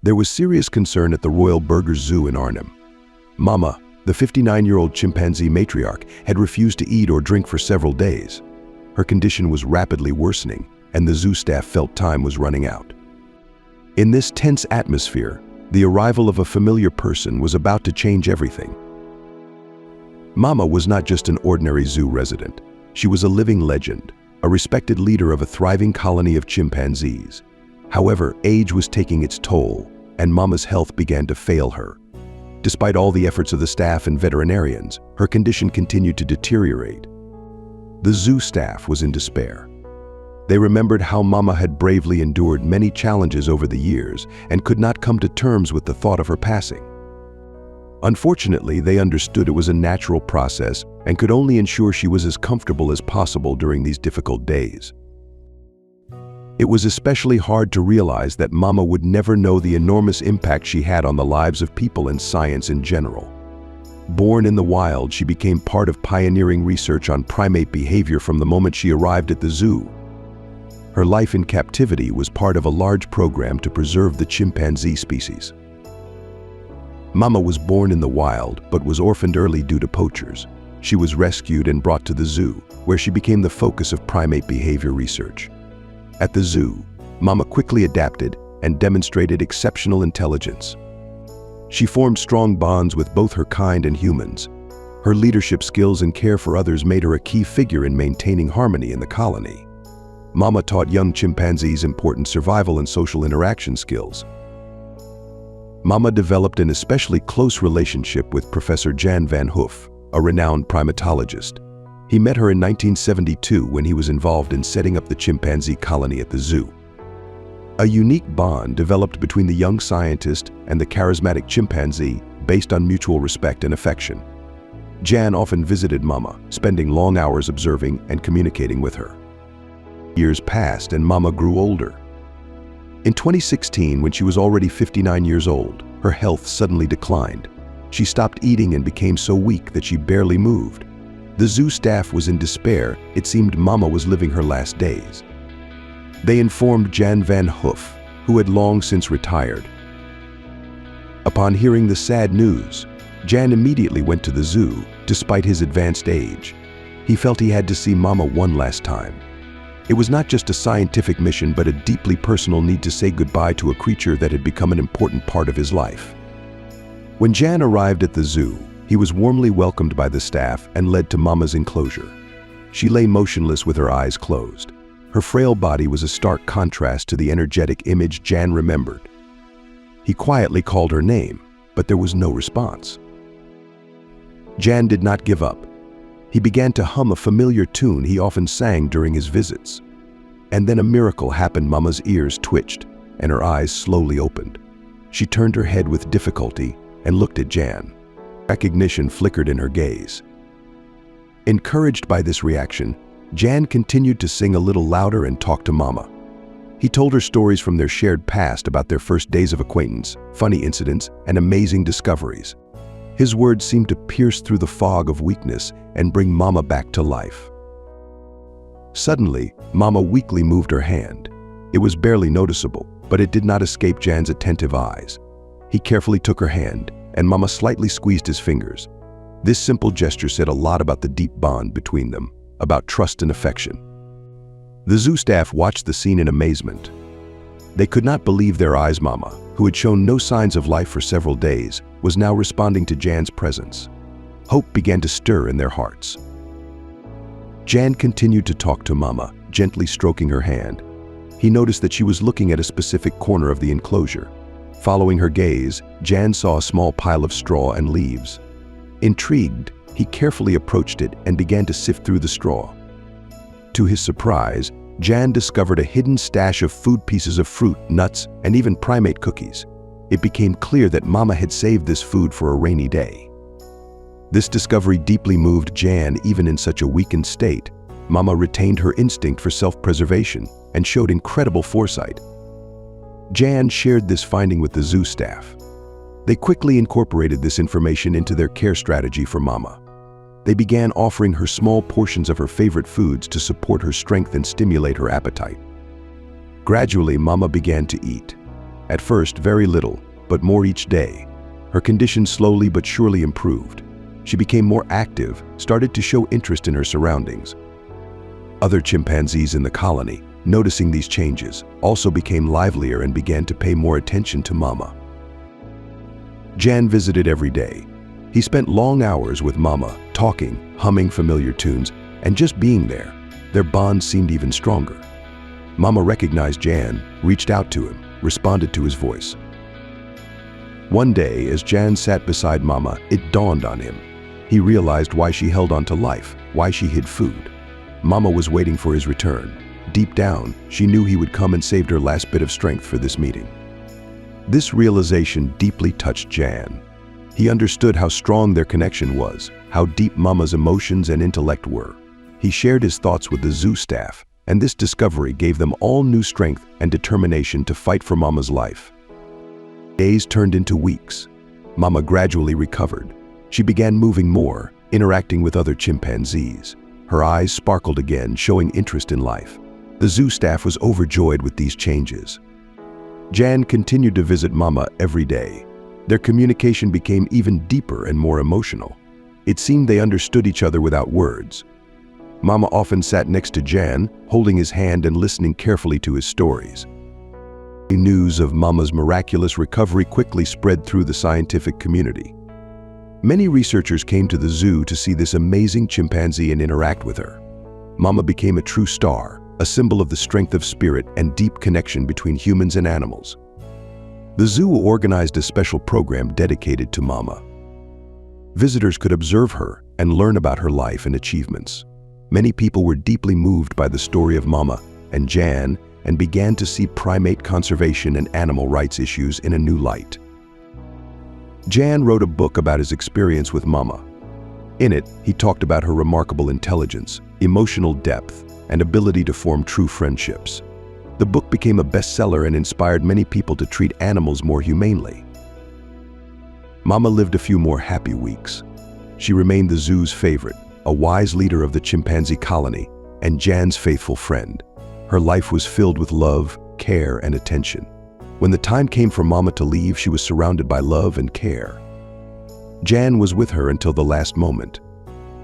There was serious concern at the Royal Burgers Zoo in Arnhem. Mama, the 59-year-old chimpanzee matriarch, had refused to eat or drink for several days. Her condition was rapidly worsening, and the zoo staff felt time was running out. In this tense atmosphere, the arrival of a familiar person was about to change everything. Mama was not just an ordinary zoo resident. She was a living legend, a respected leader of a thriving colony of chimpanzees. However, age was taking its toll, and Mama's health began to fail her. Despite all the efforts of the staff and veterinarians, her condition continued to deteriorate. The zoo staff was in despair. They remembered how Mama had bravely endured many challenges over the years and could not come to terms with the thought of her passing. Unfortunately, they understood it was a natural process and could only ensure she was as comfortable as possible during these difficult days. It was especially hard to realize that Mama would never know the enormous impact she had on the lives of people and science in general. Born in the wild, she became part of pioneering research on primate behavior from the moment she arrived at the zoo. Her life in captivity was part of a large program to preserve the chimpanzee species. Mama was born in the wild, but was orphaned early due to poachers. She was rescued and brought to the zoo, where she became the focus of primate behavior research. At the zoo, Mama quickly adapted and demonstrated exceptional intelligence. She formed strong bonds with both her kind and humans. Her leadership skills and care for others made her a key figure in maintaining harmony in the colony. Mama taught young chimpanzees important survival and social interaction skills. Mama developed an especially close relationship with Professor Jan van Hoof, a renowned primatologist. He met her in 1972 when he was involved in setting up the chimpanzee colony at the zoo. A unique bond developed between the young scientist and the charismatic chimpanzee based on mutual respect and affection. Jan often visited Mama, spending long hours observing and communicating with her. Years passed and Mama grew older. In 2016, when she was already 59 years old, her health suddenly declined. She stopped eating and became so weak that she barely moved. The zoo staff was in despair. It seemed Mama was living her last days. They informed Jan van Hoof, who had long since retired. Upon hearing the sad news, Jan immediately went to the zoo, despite his advanced age. He felt he had to see Mama one last time. It was not just a scientific mission, but a deeply personal need to say goodbye to a creature that had become an important part of his life. When Jan arrived at the zoo, he was warmly welcomed by the staff and led to Mama's enclosure. She lay motionless with her eyes closed. Her frail body was a stark contrast to the energetic image Jan remembered. He quietly called her name, but there was no response. Jan did not give up. He began to hum a familiar tune he often sang during his visits. And then a miracle happened. Mama's ears twitched, and her eyes slowly opened. She turned her head with difficulty and looked at Jan. Recognition flickered in her gaze. Encouraged by this reaction, Jan continued to sing a little louder and talk to Mama. He told her stories from their shared past about their first days of acquaintance, funny incidents, and amazing discoveries. His words seemed to pierce through the fog of weakness and bring Mama back to life. Suddenly, Mama weakly moved her hand. It was barely noticeable, but it did not escape Jan's attentive eyes. He carefully took her hand, and Mama slightly squeezed his fingers. This simple gesture said a lot about the deep bond between them, about trust and affection. The zoo staff watched the scene in amazement. They could not believe their eyes. Mama, who had shown no signs of life for several days, was now responding to Jan's presence. Hope began to stir in their hearts. Jan continued to talk to Mama, gently stroking her hand. He noticed that she was looking at a specific corner of the enclosure. Following her gaze, Jan saw a small pile of straw and leaves. Intrigued, he carefully approached it and began to sift through the straw. To his surprise, Jan discovered a hidden stash of food, pieces of fruit, nuts, and even primate cookies. It became clear that Mama had saved this food for a rainy day. This discovery deeply moved Jan. Even in such a weakened state, Mama retained her instinct for self-preservation and showed incredible foresight. Jan shared this finding with the zoo staff. They quickly incorporated this information into their care strategy for Mama. They began offering her small portions of her favorite foods to support her strength and stimulate her appetite. Gradually, Mama began to eat. At first, very little, but more each day. Her condition slowly but surely improved. She became more active, started to show interest in her surroundings. Other chimpanzees in the colony, noticing these changes, also became livelier and began to pay more attention to Mama. Jan visited every day. He spent long hours with Mama, talking, humming familiar tunes, and just being there. Their bond seemed even stronger. Mama recognized Jan, reached out to him, responded to his voice. One day, as Jan sat beside Mama, it dawned on him. He realized why she held on to life, why she hid food. Mama was waiting for his return. Deep down, she knew he would come and saved her last bit of strength for this meeting. This realization deeply touched Jan. He understood how strong their connection was, how deep Mama's emotions and intellect were. He shared his thoughts with the zoo staff, and this discovery gave them all new strength and determination to fight for Mama's life. Days turned into weeks. Mama gradually recovered. She began moving more, interacting with other chimpanzees. Her eyes sparkled again, showing interest in life. The zoo staff was overjoyed with these changes. Jan continued to visit Mama every day. Their communication became even deeper and more emotional. It seemed they understood each other without words. Mama often sat next to Jan, holding his hand and listening carefully to his stories. News of Mama's miraculous recovery quickly spread through the scientific community. Many researchers came to the zoo to see this amazing chimpanzee and interact with her. Mama became a true star, a symbol of the strength of spirit and deep connection between humans and animals. The zoo organized a special program dedicated to Mama. Visitors could observe her and learn about her life and achievements. Many people were deeply moved by the story of Mama and Jan and began to see primate conservation and animal rights issues in a new light. Jan wrote a book about his experience with Mama. In it, he talked about her remarkable intelligence, emotional depth, and ability to form true friendships. The book became a bestseller and inspired many people to treat animals more humanely. Mama lived a few more happy weeks. She remained the zoo's favorite, a wise leader of the chimpanzee colony, and Jan's faithful friend. Her life was filled with love, care, and attention. When the time came for Mama to leave, she was surrounded by love and care. Jan was with her until the last moment.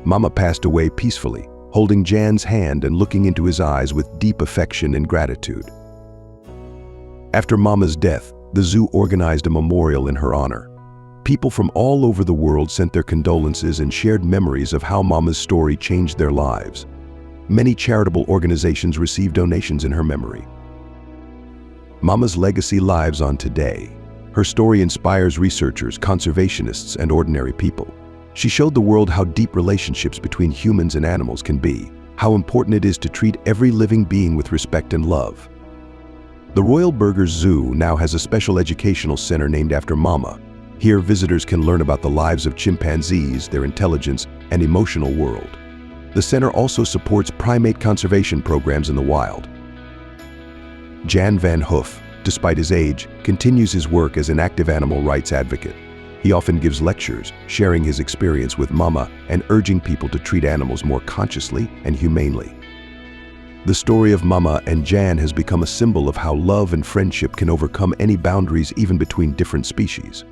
Mama passed away peacefully, holding Jan's hand and looking into his eyes with deep affection and gratitude. After Mama's death, the zoo organized a memorial in her honor. People from all over the world sent their condolences and shared memories of how Mama's story changed their lives. Many charitable organizations received donations in her memory. Mama's legacy lives on today. Her story inspires researchers, conservationists, and ordinary people. She showed the world how deep relationships between humans and animals can be, how important it is to treat every living being with respect and love. The Royal Burgers Zoo now has a special educational center named after Mama. Here, visitors can learn about the lives of chimpanzees, their intelligence, and emotional world. The center also supports primate conservation programs in the wild. Jan van Hoof, despite his age, continues his work as an active animal rights advocate. He often gives lectures, sharing his experience with Mama and urging people to treat animals more consciously and humanely. The story of Mama and Jan has become a symbol of how love and friendship can overcome any boundaries, even between different species.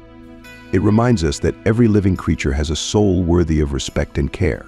It reminds us that every living creature has a soul worthy of respect and care.